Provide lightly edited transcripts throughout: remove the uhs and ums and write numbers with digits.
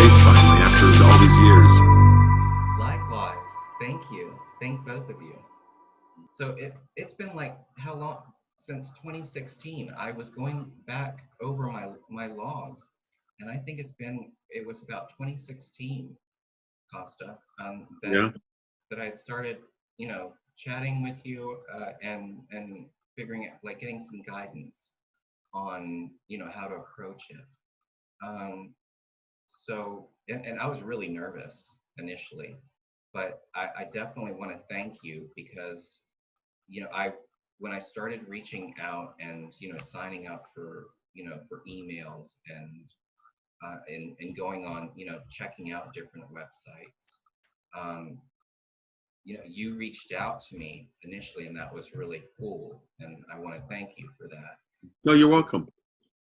face finally after all these years. Likewise. Thank you. Thank both of you. So it's been like how long? Since 2016. I was going back over my logs, and I think it was about 2016, Costa, Yeah. that I had started, chatting with you, and figuring out, like, getting some guidance on, how to approach it. Um, and I was really nervous initially, but I definitely want to thank you because, I when I started reaching out and, signing up for, for emails and going on, checking out different websites. Um, you reached out to me initially, and that was really cool, and I want to thank you for that. No, you're Because welcome.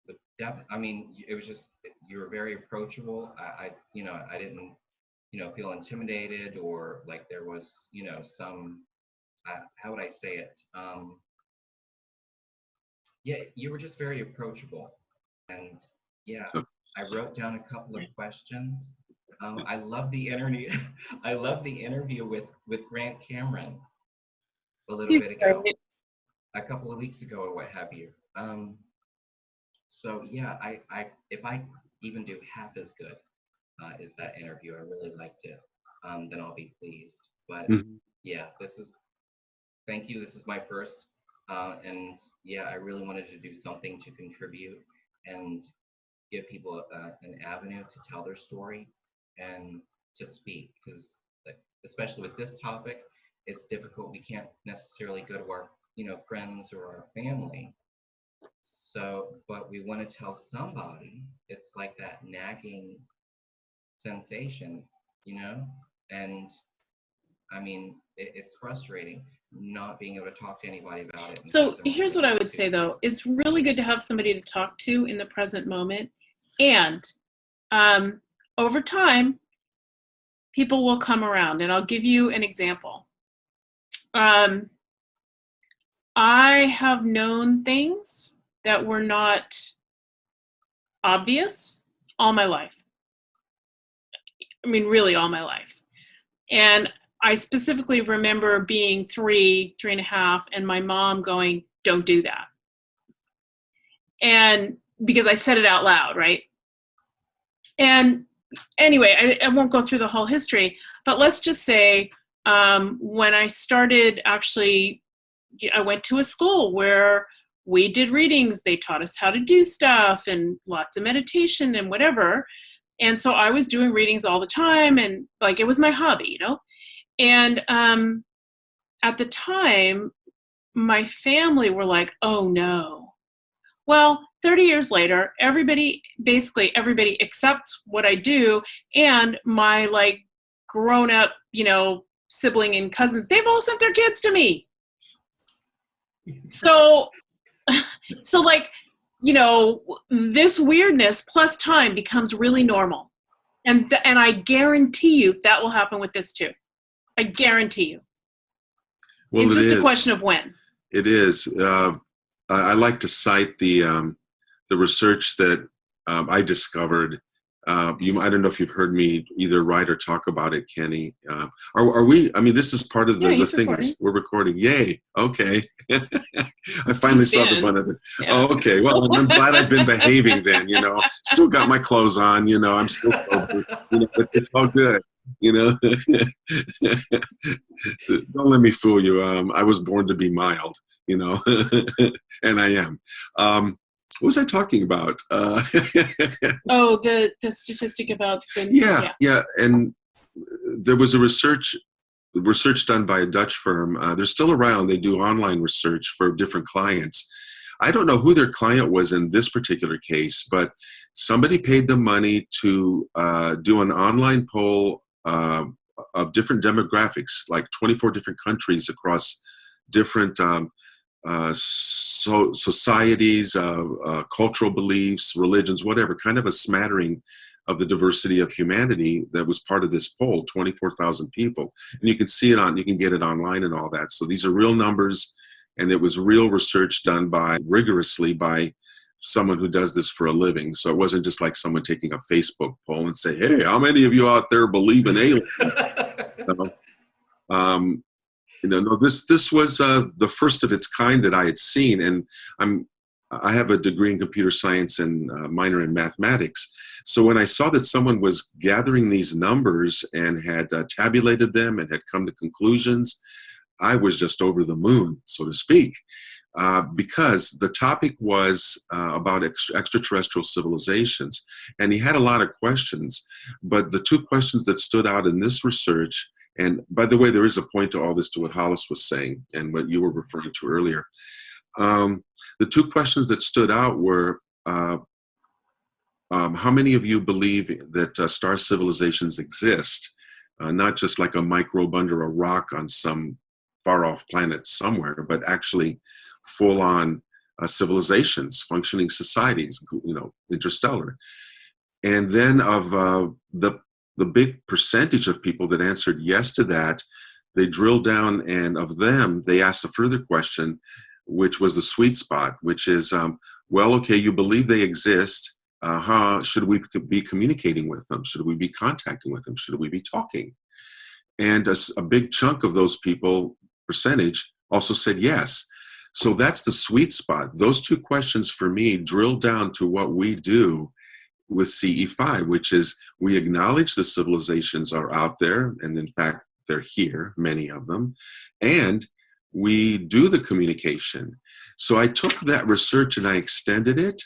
the depth, I mean, it was just, you were very approachable. I didn't, feel intimidated, or like there was, some, how would I say it? Yeah, you were just very approachable. And yeah, I wrote down a couple of questions. I love the interview. I love the interview with Grant Cameron a little He's bit ago, great. a couple of weeks ago, or what have you. So yeah, if I even do half as good as that interview, I really liked it. Then I'll be pleased. But Mhm. yeah, thank you. This is my first, and yeah, I really wanted to do something to contribute and give people an avenue to tell their story and to speak, because especially with this topic, it's difficult. We can't necessarily go to our, friends or our family. So, but we want to tell somebody. It's like that nagging sensation, you know? And I mean, it's frustrating not being able to talk to anybody about it and So tell them what here's we what I want would to. say, though. It's really good to have somebody to talk to in the present moment. And over time, people will come around. And I'll give you an example. I have known things that were not obvious all my life. I mean, really all my life. And I specifically remember being 3.5, and my mom going, "Don't do that." And because I said it out loud, right? And anyway, I won't go through the whole history, but let's just say when I started, actually, I went to a school where we did readings. They taught us how to do stuff and lots of meditation and whatever. And so I was doing readings all the time, and like it was my hobby, And at the time, my family were like, "Oh no." Well, 30 years later, basically everybody accepts what I do, and my like grown up, sibling and cousins, they've all sent their kids to me. So, so like, this weirdness plus time becomes really normal. And I guarantee you that will happen with this too. I guarantee you. Well, It's it just a is. question of when. It is. I like to cite the research that I discovered. I don't know if you've heard me either write or talk about it, Kenny. Are we? I mean, this is part of Yeah, the he's thing. recording. We're recording. Yay! Okay. I finally He's saw the been. fun of it. Yeah. Oh, okay. Well, I'm glad I've been behaving then. Still got my clothes on. I'm still sober. But it's all good. Don't let me fool you. I was born to be mild. And I am. What was I talking about? Oh, the statistic about the yeah. And there was a research done by a Dutch firm. They're still around. They do online research for different clients. I don't know who their client was in this particular case, but somebody paid them money to do an online poll of different demographics, like 24 different countries across different societies, cultural beliefs, religions, whatever, kind of a smattering of the diversity of humanity that was part of this poll, 24,000 people. And you can see it you can get it online and all that. So these are real numbers, and it was real research done rigorously by someone who does this for a living. So it wasn't just like someone taking a Facebook poll and say, hey, how many of you out there believe in aliens? So, no, this was the first of its kind that I had seen, and I have a degree in computer science and minor in mathematics. So when I saw that someone was gathering these numbers and had tabulated them and had come to conclusions, I was just over the moon, so to speak, because the topic was about extraterrestrial civilizations, and he had a lot of questions. But the two questions that stood out in this research, and by the way, there is a point to all this, to what Hollis was saying and what you were referring to earlier. The two questions that stood out were, how many of you believe that star civilizations exist, not just like a microbe under a rock on some far-off planet somewhere, but actually full-on civilizations, functioning societies, interstellar. And then of the big percentage of people that answered yes to that, they drilled down, and of them, they asked a further question, which was the sweet spot, which is, well, okay, you believe they exist. Should we be communicating with them? Should we be contacting with them? Should we be talking? And a big chunk of those people, percentage, also said yes. So that's the sweet spot. Those two questions for me drill down to what we do with CE5, which is we acknowledge the civilizations are out there, and in fact, they're here, many of them, and we do the communication. So I took that research and I extended it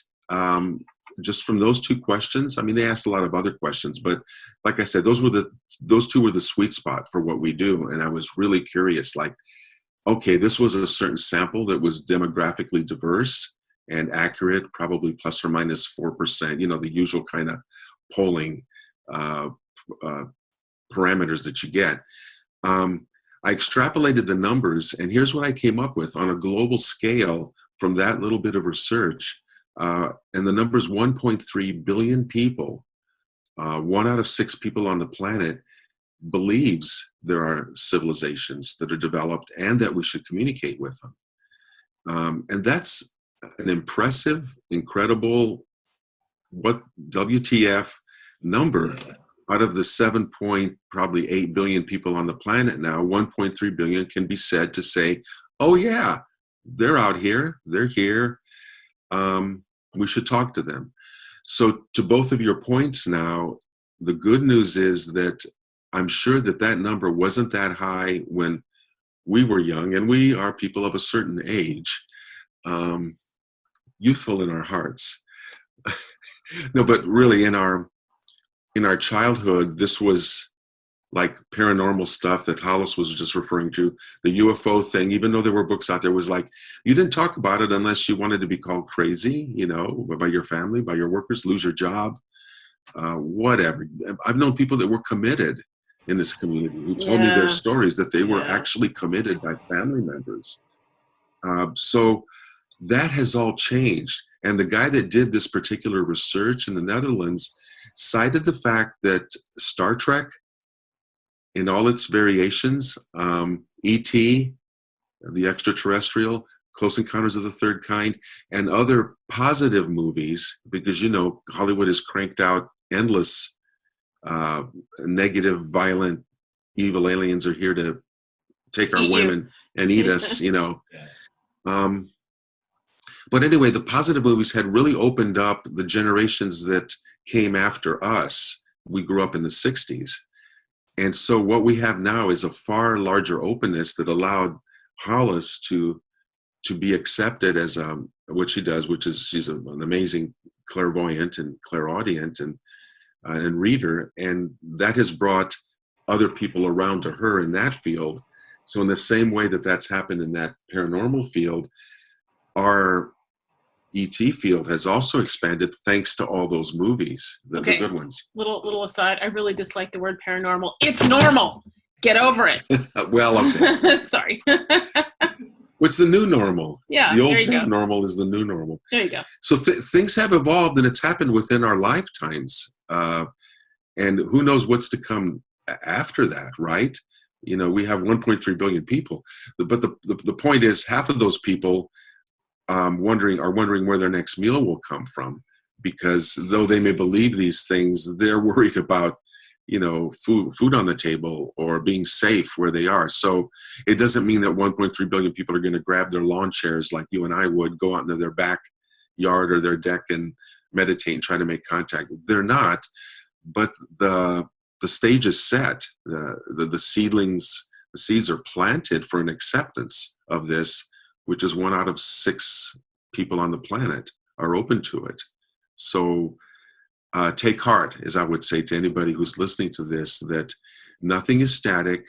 just from those two questions. I mean, they asked a lot of other questions, but like I said, those two were the sweet spot for what we do. And I was really curious, like, okay, this was a certain sample that was demographically diverse and accurate, probably plus or minus 4%, the usual kind of polling parameters that you get. I extrapolated the numbers, and here's what I came up with on a global scale from that little bit of research. And the number's 1.3 billion people. 1 out of 6 people on the planet believes there are civilizations that are developed and that we should communicate with them. And that's an impressive, incredible, WTF number. Out of the 7.8 billion people on the planet now, 1.3 billion can be said to say, oh yeah, they're out here, they're here, we should talk to them. So to both of your points now, the good news is that I'm sure that number wasn't that high when we were young, and we are people of a certain age, youthful in our hearts. No, but really in our childhood, this was like paranormal stuff that Hollis was just referring to, the UFO thing. Even though there were books out there, was like, you didn't talk about it unless you wanted to be called crazy, by your family, by your workers, lose your job, whatever. I've known people that were committed in this community who told me their stories, that they were actually committed by family members. So that has all changed. And the guy that did this particular research in the Netherlands cited the fact that Star Trek, in all its variations, E.T., the extraterrestrial, Close Encounters of the Third Kind, and other positive movies, because Hollywood has cranked out endless negative, violent, evil aliens are here to take our women and eat us, But anyway, the positive movies had really opened up the generations that came after us. We grew up in the 60s. And so what we have now is a far larger openness that allowed Hollis to be accepted as what she does, which is she's an amazing clairvoyant and clairaudient and reader. And that has brought other people around to her in that field. So in the same way that that's happened in that paranormal field, our ET field has also expanded thanks to all those movies, the good ones. Little aside, I really dislike the word paranormal. It's normal. Get over it. Well, okay. Sorry. What's the new normal? Yeah, the old paranormal is the new normal. There you go. So things have evolved, and it's happened within our lifetimes. And who knows what's to come after that, right? We have 1.3 billion people. But the point is, half of those people wondering where their next meal will come from, because though they may believe these things, they're worried about, food on the table or being safe where they are. So it doesn't mean that 1.3 billion people are going to grab their lawn chairs like you and I would, go out into their backyard or their deck and meditate and try to make contact. They're not, but the stage is set. The seedlings, the seeds are planted for an acceptance of this, which is 1 out of 6 people on the planet are open to it. So take heart, as I would say to anybody who's listening to this, that nothing is static,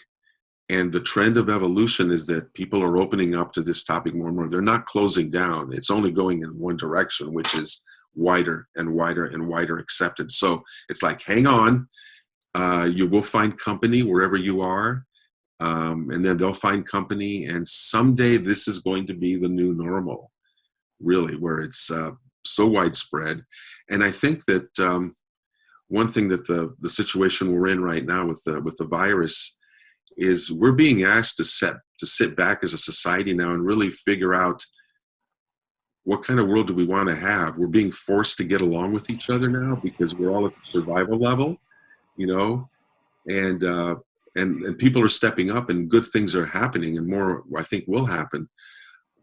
and the trend of evolution is that people are opening up to this topic more and more. They're not closing down. It's only going in one direction, which is wider and wider and wider acceptance. So it's like, hang on, you will find company wherever you are, and then they'll find company, and someday this is going to be the new normal, really, where it's so widespread. And I think that one thing that the situation we're in right now with the virus is we're being asked to sit back as a society now and really figure out what kind of world do we want to have. We're being forced to get along with each other now because we're all at the survival level, and people are stepping up, and good things are happening, and more, I think, will happen.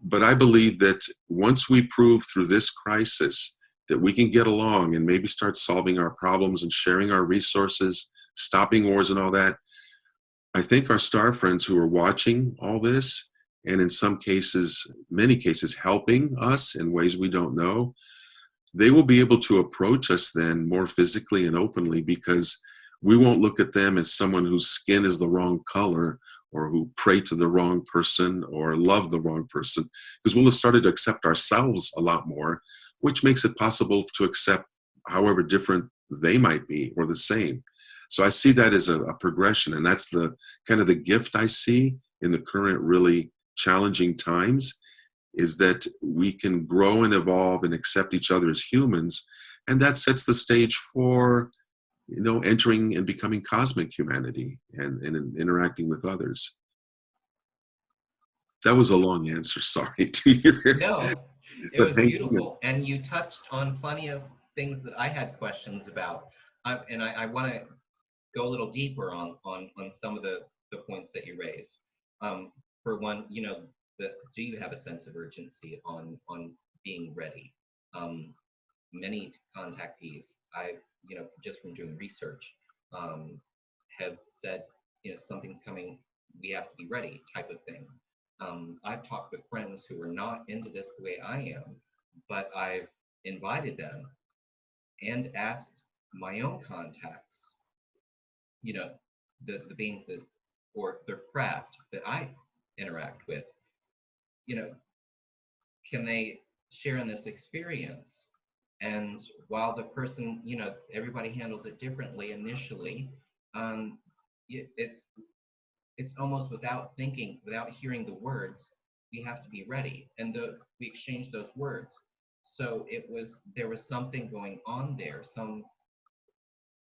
But I believe that once we prove through this crisis that we can get along and maybe start solving our problems and sharing our resources, stopping wars and all that, I think our star friends who are watching all this, and in some cases, many cases, helping us in ways we don't know, they will be able to approach us then more physically and openly, because we won't look at them as someone whose skin is the wrong color, or who pray to the wrong person or love the wrong person, because we'll have started to accept ourselves a lot more, which makes it possible to accept however different they might be or the same. So I see that as a progression, and that's the kind of the gift I see in the current really challenging times, is that we can grow and evolve and accept each other as humans, and that sets the stage for entering and becoming cosmic humanity and interacting with others. That was a long answer, sorry to your. No, it But was thank you. beautiful, and you touched on plenty of things that I had questions about. I want to go a little deeper on some of the points that you raised. For one, do you have a sense of urgency on being ready? Many contactees, just from doing research, have said, something's coming, we have to be ready, type of thing. I've talked with friends who are not into this the way I am, but I've invited them and asked my own contacts, the beings that, or their craft that I interact with, can they share in this experience? And while the person, everybody handles it differently initially, it's almost without thinking, without hearing the words, we have to be ready. And we exchange those words. So there was something going on there.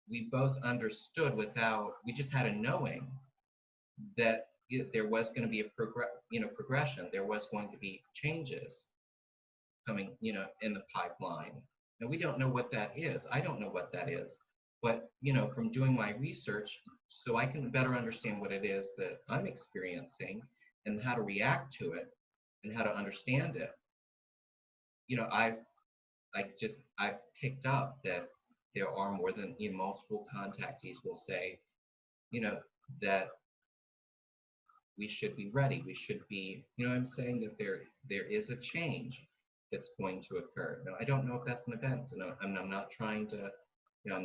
We both understood we just had a knowing that there was going to be a progression. There was going to be changes coming, in the pipeline. Now, we don't know what that is. I don't know what that is. But, from doing my research, so I can better understand what it is that I'm experiencing and how to react to it and how to understand it. I've picked up that there are more than, multiple contactees will say, that we should be ready. We should be, I'm saying that there is a change that's going to occur. Now, I don't know if that's an event, and I'm not trying to,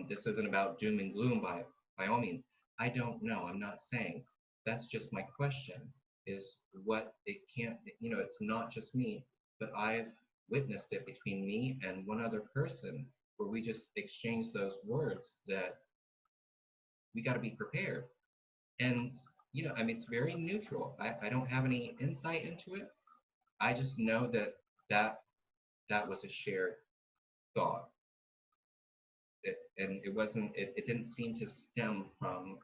this isn't about doom and gloom by all means. I don't know. I'm not saying. That's just my question, is what it can't, it's not just me, but I've witnessed it between me and one other person, where we just exchange those words that we got to be prepared. And, it's very neutral. I don't have any insight into it. I just know that was a shared thought. And it didn't seem to stem from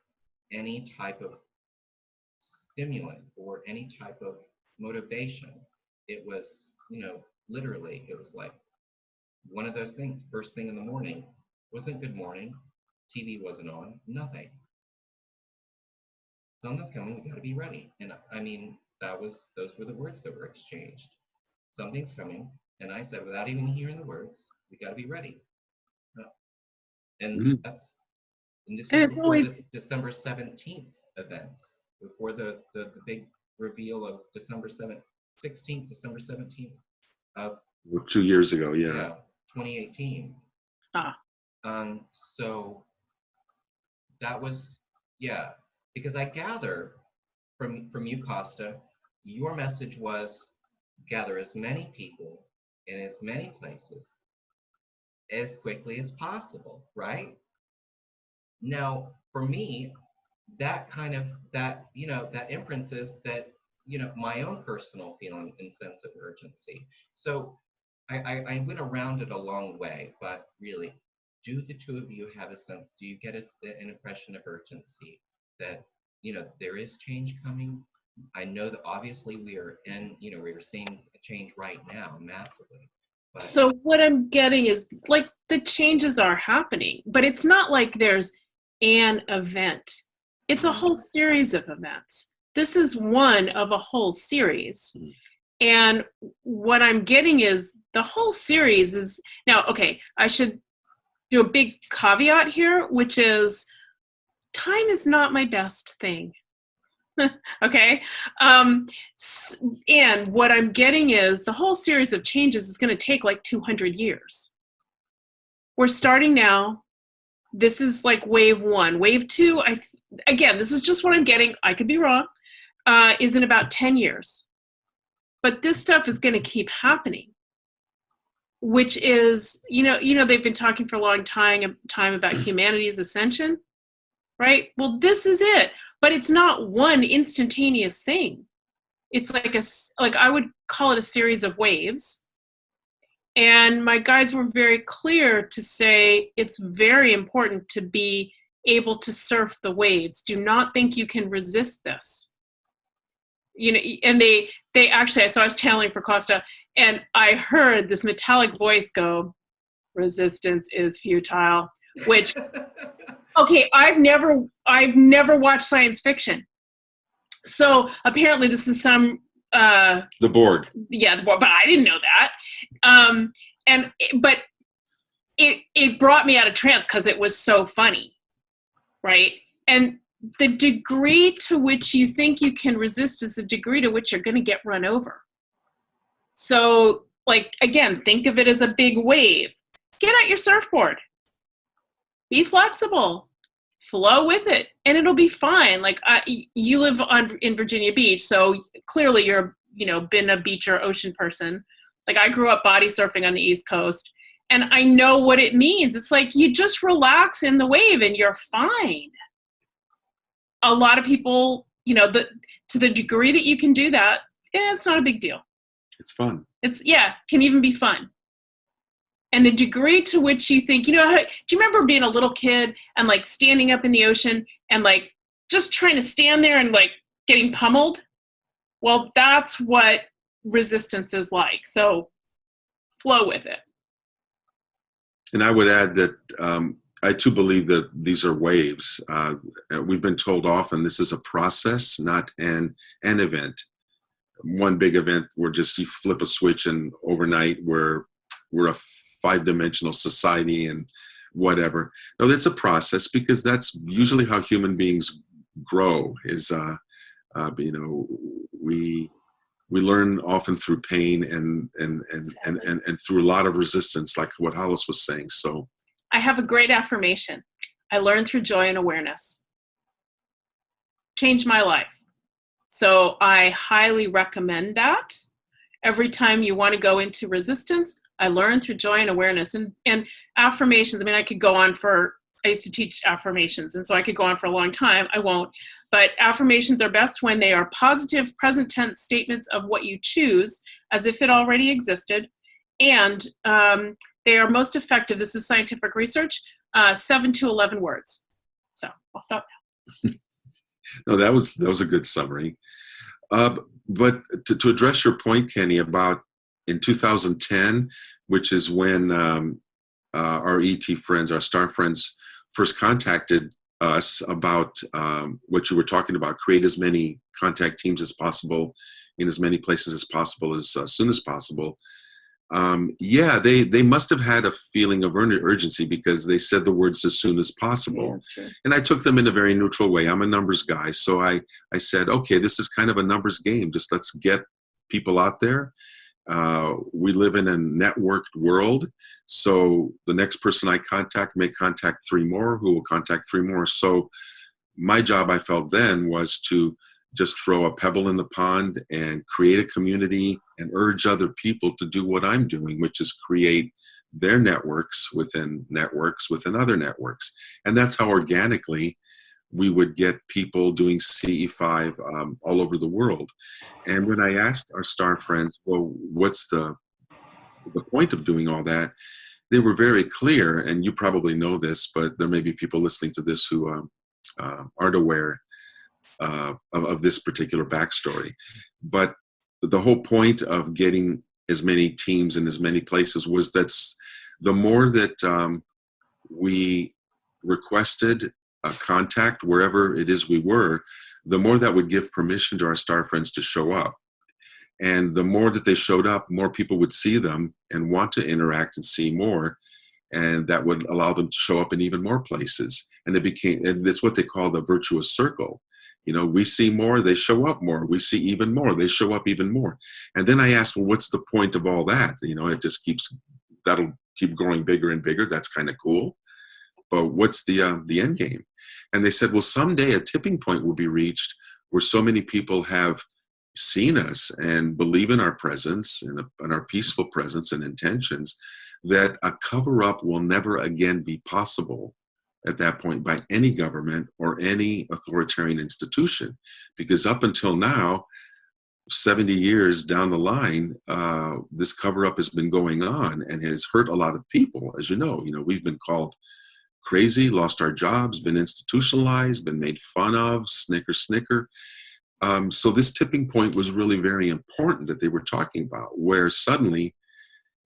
any type of stimulant or any type of motivation. It was, literally, it was like one of those things. First thing in the morning, wasn't good morning, TV wasn't on, nothing. Something's coming, we got to be ready. And I mean, those were the words that were exchanged. Something's coming, and I said, without even hearing the words, we got to be ready. And Mhm. and this And was it's before always, this December 17th events, before the big reveal of December 17th of 2 years ago, yeah. yeah, 2018. ah, So that was, yeah, because I gather from you, Kosta, your message was gather as many people in as many places as quickly as possible, right? Now, for me, that kind of that inference is that my own personal feeling and sense of urgency. So I went around it a long way, but really, do the two of you have a sense? Do you get an impression of urgency that there is change coming? I know that obviously we are seeing a change right now massively, but so what I'm getting is like the changes are happening, but it's not like there's an event. It's a whole series of events. This is one of a whole series. And what I'm getting is the whole series is now, okay, I should do a big caveat here, which is time is not my best thing. Okay. And what I'm getting is the whole series of changes is going to take like 200 years. We're starting now. This is like wave one. Wave two, again, this is just what I'm getting. I could be wrong. Is in about 10 years. But this stuff is going to keep happening, which is, they've been talking for a long time about humanity's ascension, right? Well, this is it, but it's not one instantaneous thing. It's like I would call it a series of waves. And my guides were very clear to say it's very important to be able to surf the waves. Do not think you can resist this. And they actually, so I was channeling for Kosta, and I heard this metallic voice go, resistance is futile, which, okay, I've never watched science fiction. So apparently this is some, The Borg. yeah, the Borg, but I didn't know that. But it brought me out of trance because it was so funny, right? And the degree to which you think you can resist is the degree to which you're going to get run over. So, like, again, think of it as a big wave. Get out your surfboard. Be flexible. Flow with it, and it'll be fine. Like, you live in Virginia Beach, so clearly you're, been a beach or ocean person. Like, I grew up body surfing on the East Coast, and I know what it means. It's like you just relax in the wave and you're fine. A lot of people, to the degree that you can do that, it's not a big deal. It's fun. Can even be fun. And the degree to which you think, do you remember being a little kid and like standing up in the ocean and like just trying to stand there and like getting pummeled? Well, that's what resistance is like. So flow with it. And I would add that I too believe that these are waves. We've been told often this is a process, not an event. One big event where just you flip a switch and overnight we're a 5-dimensional society and whatever. No, it's a process, because that's usually how human beings grow. We learn often through pain and through a lot of resistance, like what Hollis was saying. So I have a great affirmation. I learned through joy and awareness. Changed my life. So I highly recommend that. Every time you want to go into resistance, I learned through joy and awareness. And affirmations, I mean, I used to teach affirmations, and so I could go on for a long time. I won't. But affirmations are best when they are positive, present tense statements of what you choose, as if it already existed. And they are most effective, this is scientific research, 7 to 11 words. So I'll stop now. No, that was a good summary. But to address your point, Kenny, about in 2010, which is when our ET friends, our star friends, first contacted us about what you were talking about, create as many contact teams as possible in as many places as possible as soon as possible. Yeah, they must have had a feeling of urgency because they said the words as soon as possible. Yeah, that's true. And I took them in a very neutral way. I'm a numbers guy. So I said, okay, this is kind of a numbers game. Just let's get people out there. We live in a networked world. So the next person I contact may contact 3 more who will contact 3 more. So my job, I felt then, was to just throw a pebble in the pond and create a community and urge other people to do what I'm doing, which is create their networks within other networks. And that's how organically we would get people doing CE5 all over the world. And when I asked our star friends, well, what's the point of doing all that? They were very clear, and you probably know this, but there may be people listening to this who aren't aware of this particular backstory. But the whole point of getting as many teams in as many places was that the more that we requested a contact wherever it is we were, the more that would give permission to our star friends to show up. And the more that they showed up, more people would see them and want to interact and see more. And that would allow them to show up in even more places. And it's what they call the virtuous circle. You know, we see more, they show up more. We see even more, they show up even more. And then I asked, well, what's the point of all that? You know, that'll keep growing bigger and bigger. That's kind of cool. But what's the end game? And they said, well, someday a tipping point will be reached where so many people have seen us and believe in our presence and our peaceful presence and intentions that a cover-up will never again be possible at that point by any government or any authoritarian institution. Because up until now, 70 years down the line, this cover-up has been going on and has hurt a lot of people. As you know, we've been called crazy, lost our jobs, been institutionalized, been made fun of, snicker. So this tipping point was really very important that they were talking about, where suddenly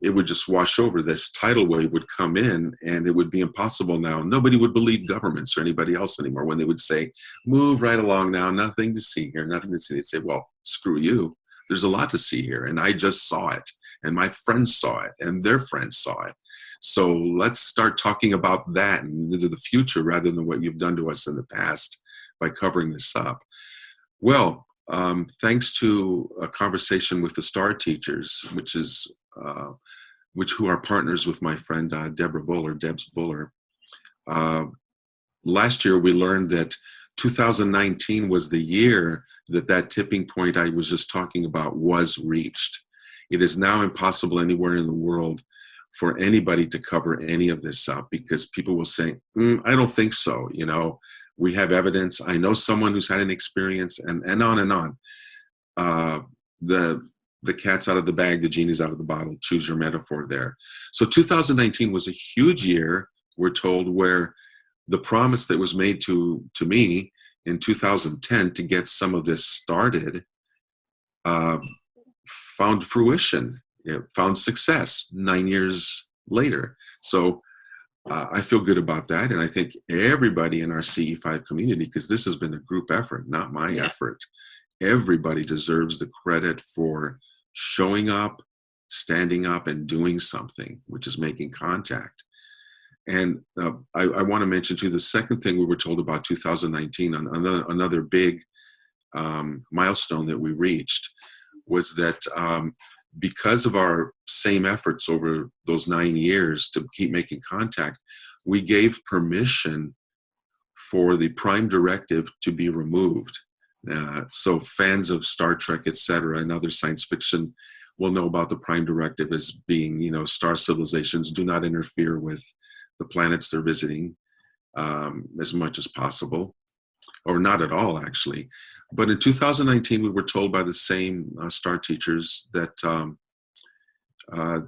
it would just wash over. This tidal wave would come in and it would be impossible now. Nobody would believe governments or anybody else anymore when they would say, move right along now, nothing to see here, nothing to see. They'd say, well, screw you. There's a lot to see here. And I just saw it. And my friends saw it. And their friends saw it. So let's start talking about that into the future rather than what you've done to us in the past by covering this up. Well, thanks to a conversation with the STAR teachers, who are partners with my friend Debs Buller. Last year, we learned that 2019 was the year that tipping point I was just talking about was reached. It is now impossible anywhere in the world for anybody to cover any of this up because people will say, I don't think so. We have evidence. I know someone who's had an experience, and on and on. The cat's out of the bag, the genie's out of the bottle. Choose your metaphor there. So 2019 was a huge year, we're told, where the promise that was made to me in 2010 to get some of this started found fruition. It found success 9 years later. So I feel good about that. And I think everybody in our CE5 community, because this has been a group effort, not my effort, everybody deserves the credit for showing up, standing up, and doing something, which is making contact. And I want to mention, too, the second thing we were told about 2019, another big milestone that we reached, was that because of our same efforts over those 9 years to keep making contact, we gave permission for the Prime Directive to be removed. So fans of Star Trek, etc., and other science fiction will know about the Prime Directive as being, star civilizations do not interfere with the planets they're visiting as much as possible, or not at all, actually. But in 2019, we were told by the same STAR teachers that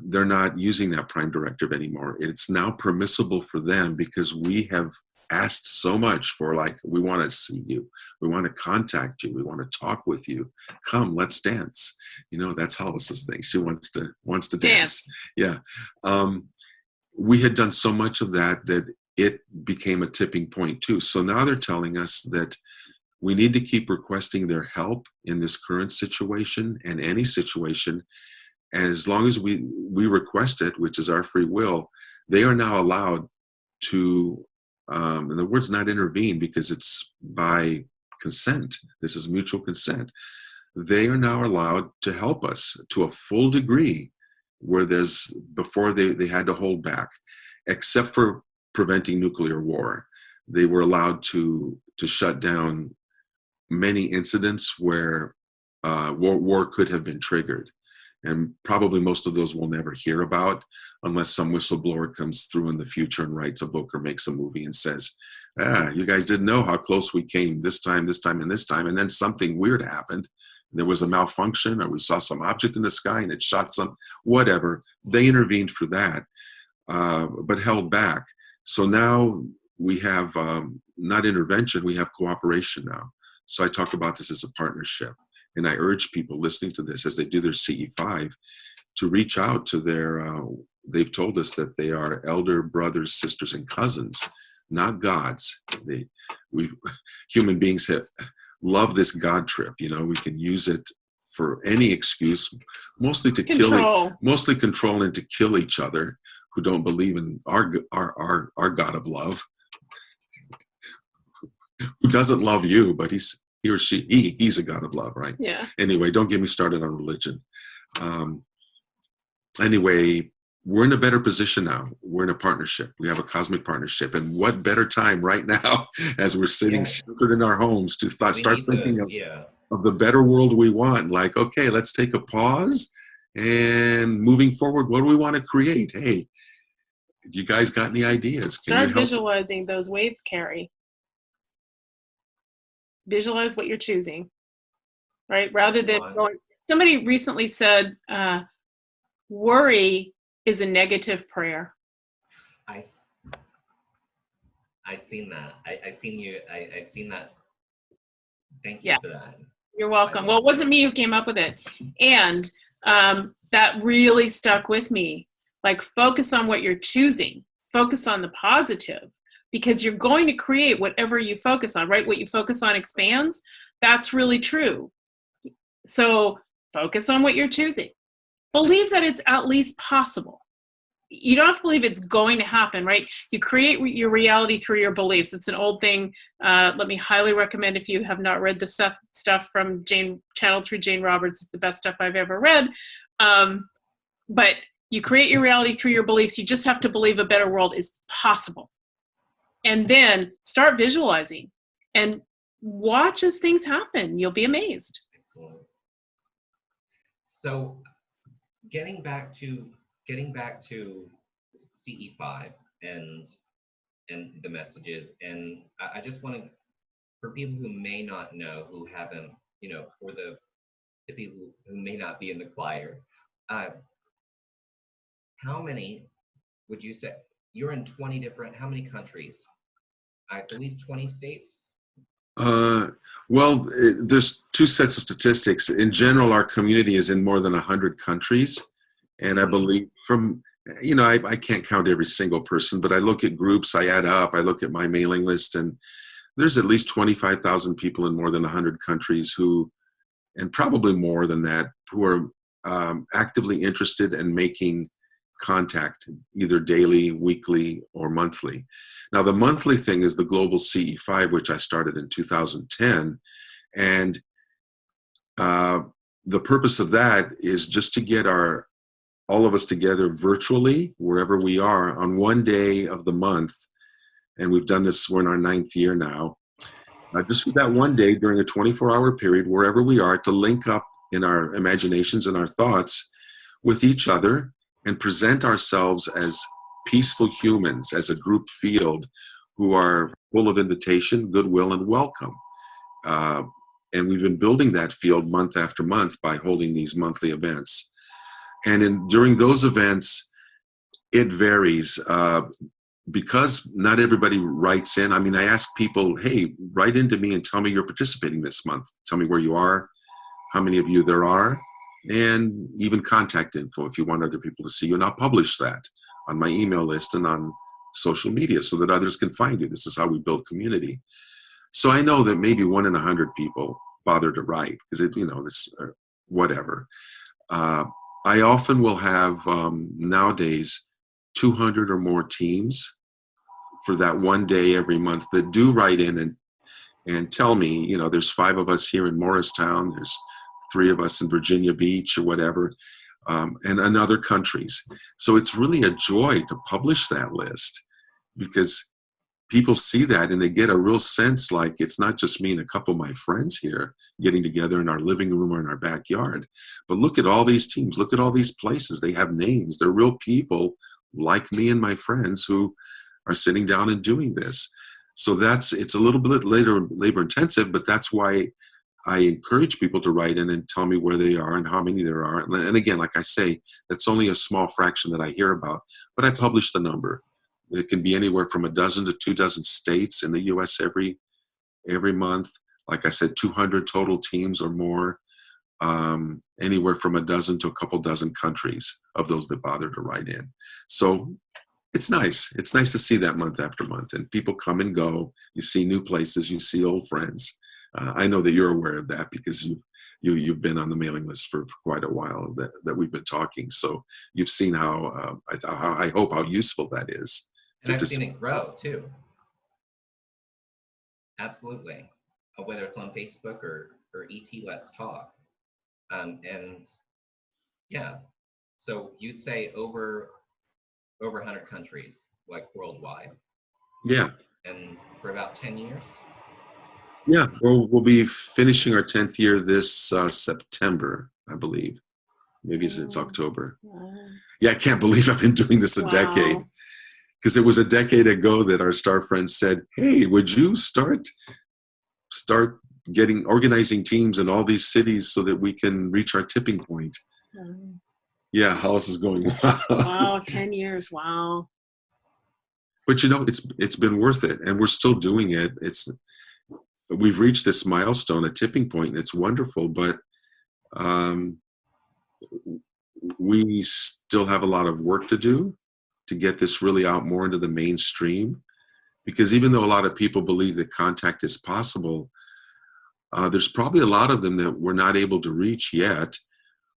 they're not using that prime directive anymore. It's now permissible for them because we have asked so much for, like, we want to see you, we want to contact you, we want to talk with you, come, let's dance. You know, that's Hollis's thing. She wants to dance. Yeah. We had done so much of that it became a tipping point too. So now they're telling us that we need to keep requesting their help in this current situation and any situation. And as long as we request it, which is our free will, they are now allowed to, in the word's not intervene because it's by consent. This is mutual consent. They are now allowed to help us to a full degree, where before they had to hold back, except for preventing nuclear war. They were allowed to shut down many incidents where war could have been triggered. And probably most of those we'll never hear about unless some whistleblower comes through in the future and writes a book or makes a movie and says, you guys didn't know how close we came this time, and this time. And then something weird happened. There was a malfunction, or we saw some object in the sky and it shot whatever. They intervened for that, but held back. So now we have not intervention, we have cooperation now. So I talk about this as a partnership. And I urge people listening to this as they do their CE5 to reach out to they've told us that they are elder brothers, sisters, and cousins, not gods. Human beings love this God trip. You know, we can use it for any excuse, mostly to mostly control and to kill each other who don't believe in our God of love, who doesn't love you, but he's a God of love, right? Yeah. Anyway, don't get me started on religion. Anyway, we're in a better position now. We're in a partnership. We have a cosmic partnership. And what better time right now as we're sitting sheltered in our homes to start thinking of the better world we want. Like, okay, let's take a pause and moving forward, what do we want to create? Hey, you guys got any ideas? Start visualizing those waves, Carrie. Visualize what you're choosing, right? Rather than going. Somebody recently said, worry is a negative prayer. I've seen that. I've seen that. Thank you for that. You're welcome. Well, it wasn't me who came up with it. And that really stuck with me. Like, focus on what you're choosing. Focus on the positive. Because you're going to create whatever you focus on, right? What you focus on expands. That's really true. So focus on what you're choosing. Believe that it's at least possible. You don't have to believe it's going to happen, right? You create your reality through your beliefs. It's an old thing. Let me highly recommend, if you have not read the stuff from channeled through Jane Roberts. It's the best stuff I've ever read. But you create your reality through your beliefs. You just have to believe a better world is possible. And then start visualizing and watch as things happen. You'll be amazed. Excellent. So getting back to CE5 and the messages, and I just want to, for people who may not know, who haven't, for the people who may not be in the choir, how many would you say? You're in how many countries? I believe 20 states? Well, there's two sets of statistics. In general, our community is in more than 100 countries. And I believe I can't count every single person, but I look at groups, I add up, I look at my mailing list, and there's at least 25,000 people in more than 100 countries and probably more than that, who are actively interested in making contact, either daily, weekly, or monthly. Now, the monthly thing is the global CE5, which I started in 2010. And the purpose of that is just to get all of us together virtually, wherever we are, on one day of the month. And we've done this, we're in our 9th year now. Just for that one day during a 24-hour period, wherever we are, to link up in our imaginations and our thoughts with each other and present ourselves as peaceful humans, as a group field who are full of invitation, goodwill, and welcome. And we've been building that field month after month by holding these monthly events. And during those events, it varies. Because not everybody writes in. I mean, I ask people, hey, write into me and tell me you're participating this month. Tell me where you are, how many of you there are, and even contact info if you want other people to see you. And I'll publish that on my email list and on social media so that others can find you. This is how we build community. So I know that maybe 1 in 100 people bother to write because it's whatever. I often will have nowadays 200 or more teams for that one day every month that do write in and tell me, there's 5 of us here in Morristown, there's 3 of us in Virginia Beach or whatever, and in other countries. So it's really a joy to publish that list because people see that and they get a real sense like it's not just me and a couple of my friends here getting together in our living room or in our backyard, but look at all these teams, look at all these places. They have names. They're real people like me and my friends who are sitting down and doing this. So it's a little bit labor intensive, but that's why I encourage people to write in and tell me where they are and how many there are. And again, like I say, that's only a small fraction that I hear about, but I publish the number. It can be anywhere from a dozen to 24 states in the US every month. Like I said, 200 total teams or more, anywhere from a dozen to a couple dozen countries of those that bother to write in. So it's nice. It's nice to see that month after month, and people come and go. You see new places, you see old friends. I know that you're aware of that because you've been on the mailing list for quite a while that we've been talking. So you've seen how I hope how useful that is. And I've seen it grow too. Absolutely. Whether it's on Facebook or ET Let's Talk. And yeah, so you'd say over 100 countries, like worldwide. Yeah. And for about 10 years? Yeah, we'll be finishing our 10th year this September, I believe. Maybe it's October. Wow. Yeah, I can't believe I've been doing this a decade. Because it was a decade ago that our star friend said, hey, would you start organizing teams in all these cities so that we can reach our tipping point? Yeah, Hollis is going, wow. Wow, 10 years, wow. But it's been worth it, and we're still doing it. We've reached this milestone, a tipping point, and it's wonderful, but we still have a lot of work to do to get this really out more into the mainstream. Because even though a lot of people believe that contact is possible, there's probably a lot of them that we're not able to reach yet,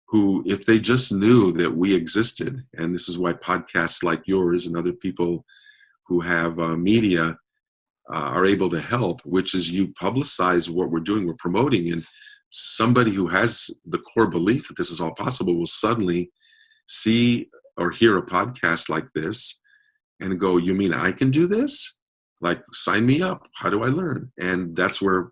who, if they just knew that we existed, and this is why podcasts like yours and other people who have media are able to help, which is you publicize what we're doing, we're promoting, and somebody who has the core belief that this is all possible will suddenly see or hear a podcast like this and go, you mean I can do this? Like, sign me up. How do I learn? And that's where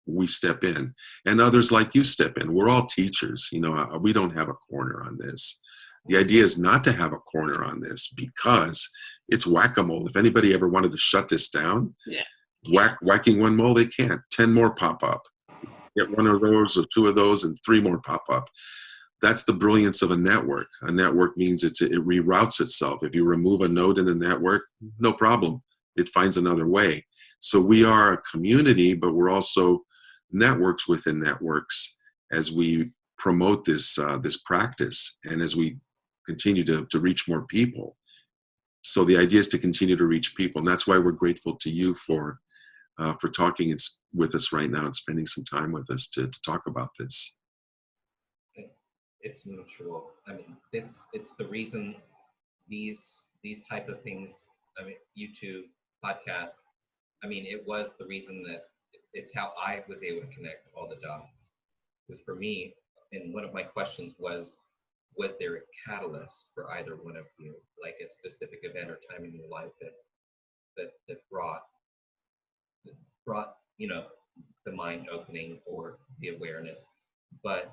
we step in, and others like you step in. We're all teachers. We don't have a corner on this. The idea is not to have a corner on this because it's whack-a-mole. If anybody ever wanted to shut this down, whacking one mole, they can't. 10 more pop up. Get one of those or 2 of those and 3 more pop up. That's the brilliance of a network. A network means it reroutes itself. If you remove a node in the network, no problem. It finds another way. So we are a community, but we're also networks within networks as we promote this practice and as we continue to reach more people. So the idea is to continue to reach people, and that's why we're grateful to you for talking with us right now and spending some time with us to talk about this. It's mutual. I mean, it's the reason these type of things. I mean, YouTube, podcast. I mean, it was the reason that it's how I was able to connect all the dots. Because for me, and one of my questions was there a catalyst for either one of you, like a specific event or time in your life that brought the mind opening or the awareness? But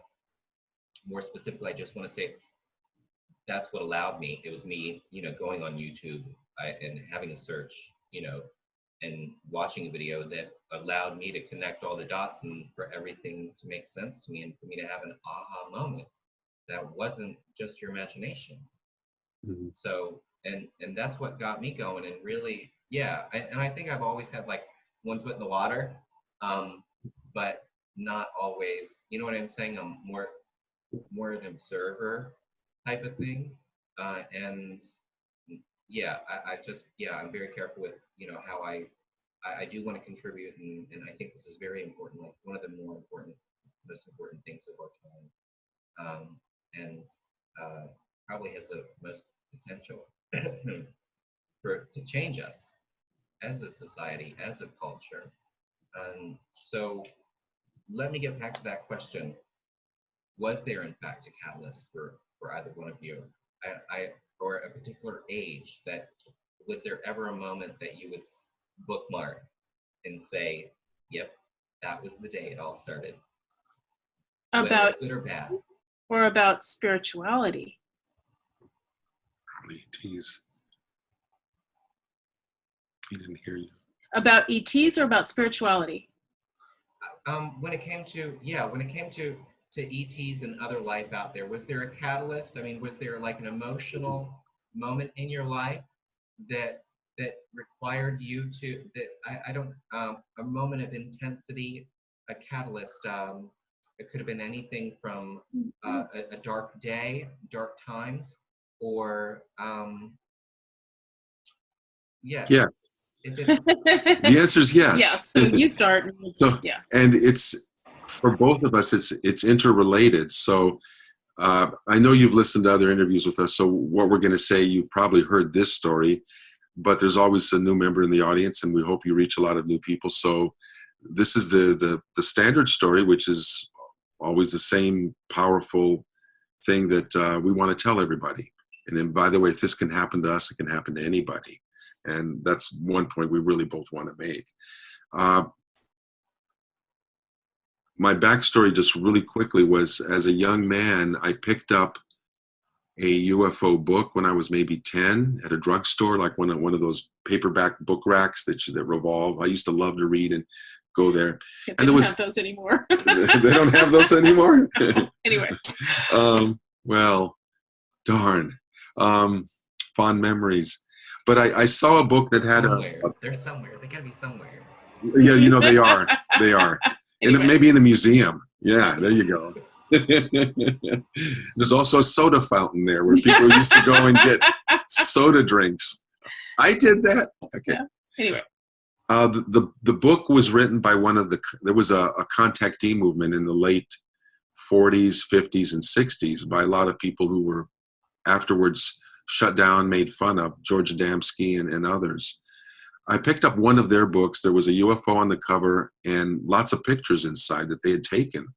more specifically, I just want to say that's what allowed me. It was me, going on YouTube and having a search, and watching a video that allowed me to connect all the dots and for everything to make sense to me and for me to have an aha moment that wasn't just your imagination. Mhm. So, and that's what got me going. And really, yeah, and I think I've always had like one foot in the water, but not always. You know what I'm saying? I'm more an observer type of thing, and yeah, I just yeah, I'm very careful with how I do want to contribute, and I think this is very important, like one of the most important things of our time, and probably has the most potential to change us as a society, as a culture. So let me get back to that question. Was there in fact a catalyst for either one of you? Or a particular age that was there ever a moment that you would bookmark and say, yep, that was the day it all started, whether About it's good or bad? or about spirituality? ETs. He didn't hear you. About ETs or about spirituality? When it came to ETs and other life out there, was there a catalyst? I mean, was there like an emotional moment in your life that required you to I don't a moment of intensity, a catalyst? It could have been anything from a dark day, dark times, or yes. Yeah. The answer is yes. Yes. So you start. So, yeah. and it's for both of us. It's interrelated. So I know you've listened to other interviews with us. So what we're going to say, you've probably heard this story, but there's always a new member in the audience, and we hope you reach a lot of new people. So this is the standard story, which is always the same powerful thing that we want to tell everybody. And then, by the way, if this can happen to us, it can happen to anybody. And that's one point we really both want to make. My backstory, just really quickly, was as a young man, I picked up a UFO book when I was maybe 10 at a drugstore, like one of those paperback book racks that revolve. I used to love to read and go there. Yeah, and they don't have those anymore. They don't have those anymore? Anyway. Well, darn. Fond memories. But I saw a book that had They're somewhere. They gotta be somewhere. Yeah, they are. They are. Anyway. Maybe in a museum. Yeah, there you go. There's also a soda fountain there where people used to go and get soda drinks. I did that. Okay. Yeah. Anyway. The book was written by there was a contactee movement in the late 40s, 50s, and 60s by a lot of people who were afterwards shut down, made fun of, George Adamski and others. I picked up one of their books. There was a UFO on the cover and lots of pictures inside that they had taken,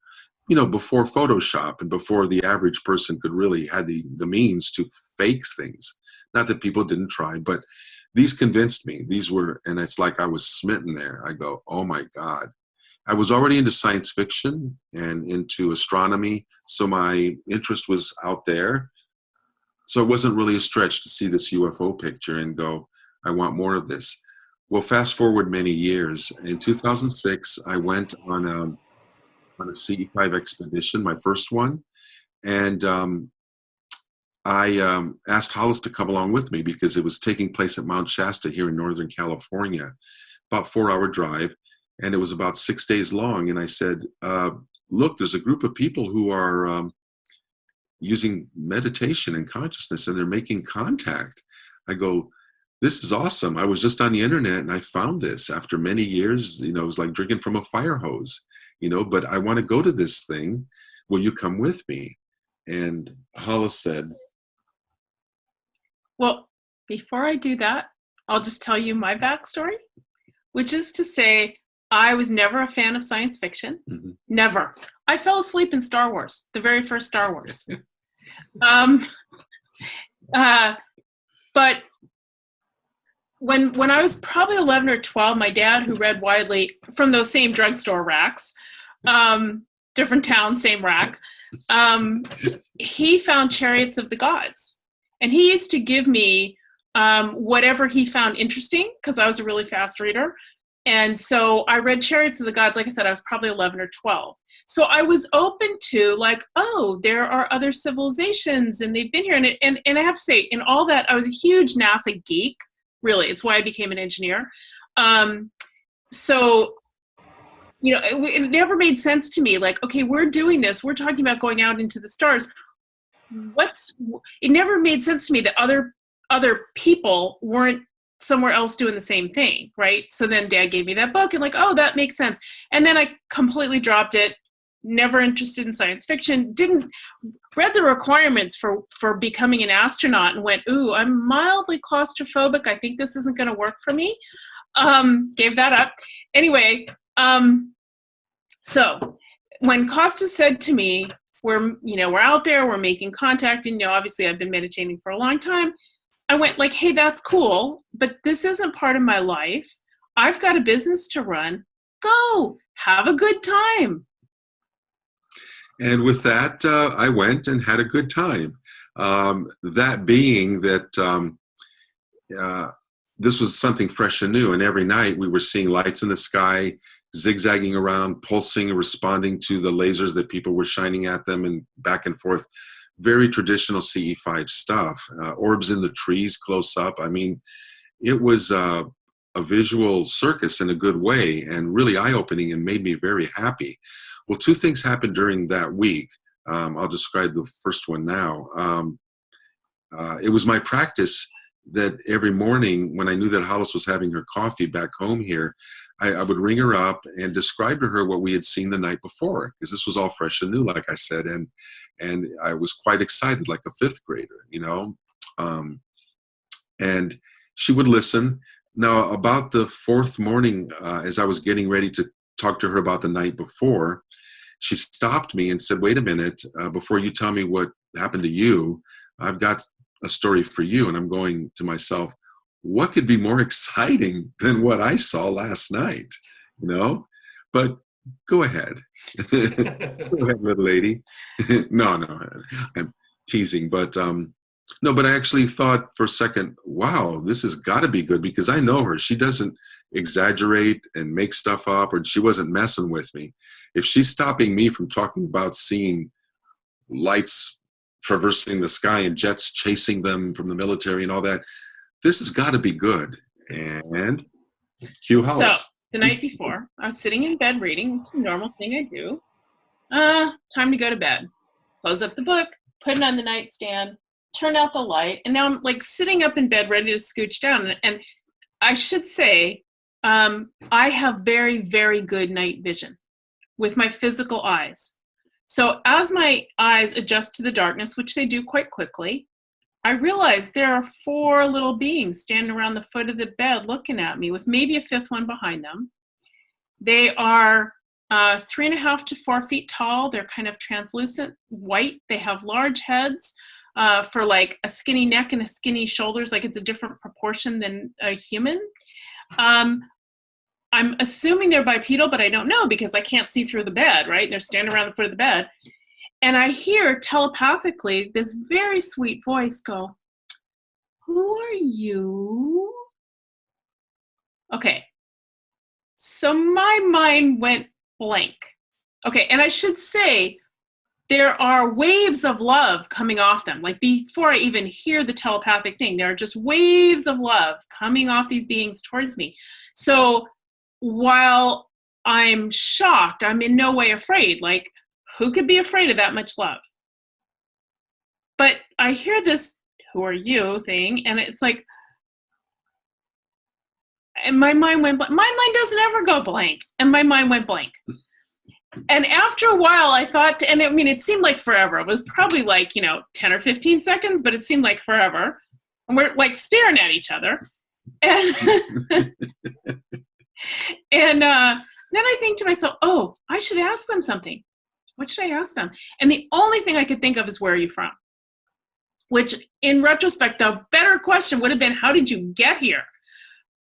before Photoshop and before the average person could really had the means to fake things. Not that people didn't try, but these convinced me. And it's like I was smitten there. I go, oh my God. I was already into science fiction and into astronomy, so my interest was out there. So it wasn't really a stretch to see this UFO picture and go, I want more of this. Well, fast forward many years. In 2006, I went on a CE5 expedition, my first one, and I asked Hollis to come along with me because it was taking place at Mount Shasta here in Northern California, about 4-hour drive, and it was about 6 days long. And I said, look, there's a group of people who are using meditation and consciousness, and they're making contact. I go, this is awesome. I was just on the internet and I found this after many years. It was like drinking from a fire hose, but I want to go to this thing. Will you come with me? And Hollis said, well, before I do that, I'll just tell you my backstory, which is to say, I was never a fan of science fiction. Mm-hmm. Never. I fell asleep in Star Wars, the very first Star Wars. But when I was probably 11 or 12, my dad, who read widely from those same drugstore racks, different town, same rack, he found Chariots of the Gods. And he used to give me whatever he found interesting, because I was a really fast reader. And so I read Chariots of the Gods, like I said, I was probably 11 or 12. So I was open to like, oh, there are other civilizations and they've been here. And I have to say, in all that, I was a huge NASA geek, really. It's why I became an engineer. So, you know, it never made sense to me. Like, okay, we're doing this. We're talking about going out into the stars. It never made sense to me that other people weren't somewhere else doing the same thing, right? So then Dad gave me that book and like, oh, that makes sense. And then I completely dropped it, never interested in science fiction, read the requirements for becoming an astronaut and went, ooh, I'm mildly claustrophobic. I think this isn't gonna work for me. Gave that up. Anyway, so when Kosta said to me, we're out there, we're making contact, and obviously I've been meditating for a long time, I went like, hey, that's cool, but this isn't part of my life. I've got a business to run. Go, have a good time. And with that, I went and had a good time. That being that this was something fresh and new, and every night we were seeing lights in the sky, zigzagging around, pulsing and responding to the lasers that people were shining at them and back and forth. Very traditional CE5 stuff. Orbs in the trees close up. I mean, it was a visual circus in a good way and really eye-opening and made me very happy. Well, two things happened during that week. I'll describe the first one now. It was my practice that every morning when I knew that Hollis was having her coffee back home here, I would ring her up and describe to her what we had seen the night before, because this was all fresh and new, like I said, and I was quite excited, like a fifth grader, and she would listen. Now, about the fourth morning, as I was getting ready to talk to her about the night before, she stopped me and said, wait a minute, before you tell me what happened to you, I've got a story for you. And I'm going to myself, what could be more exciting than what I saw last night, But go ahead. Go ahead, little lady. No, I'm teasing, but no, but I actually thought for a second, wow, this has got to be good, because I know her. She doesn't exaggerate and make stuff up, or she wasn't messing with me. If she's stopping me from talking about seeing lights traversing the sky and jets chasing them from the military and all that, this has got to be good. And cue Hollis. So the night before, I was sitting in bed reading. It's a normal thing I do. Time to go to bed. Close up the book, put it on the nightstand, turn out the light, and now I'm like sitting up in bed ready to scooch down. And I should say, I have very, very good night vision with my physical eyes. So as my eyes adjust to the darkness, which they do quite quickly, I realize there are 4 little beings standing around the foot of the bed looking at me, with maybe a 5th one behind them. They are 3.5 to 4 feet tall. They're kind of translucent white. They have large heads for like a skinny neck and a skinny shoulders, like it's a different proportion than a human. I'm assuming they're bipedal, but I don't know because I can't see through the bed, right? They're standing around the foot of the bed. And I hear telepathically this very sweet voice go, who are you? Okay, so my mind went blank. Okay, and I should say, there are waves of love coming off them. Like before I even hear the telepathic thing, there are just waves of love coming off these beings towards me. So while I'm shocked, I'm in no way afraid. Like, who could be afraid of that much love? But I hear this, who are you thing, and it's like, and my mind went blank. My mind doesn't ever go blank, and my mind went blank. And after a while, I thought, and I mean, it seemed like forever. It was probably like, 10 or 15 seconds, but it seemed like forever. And we're like staring at each other. And, and then I think to myself, oh, I should ask them something. What should I ask them? And the only thing I could think of is, where are you from? Which, in retrospect, the better question would have been, how did you get here?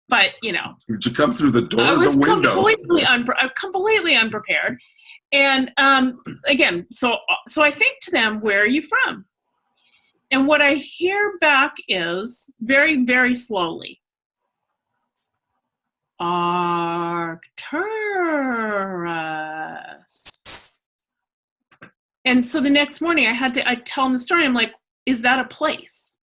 But, Did you come through the door or the window? Completely unprepared. And again, so I think to them, where are you from? And what I hear back is, very, very slowly, Arcturus. And so the next morning I tell him the story. I'm like, is that a place?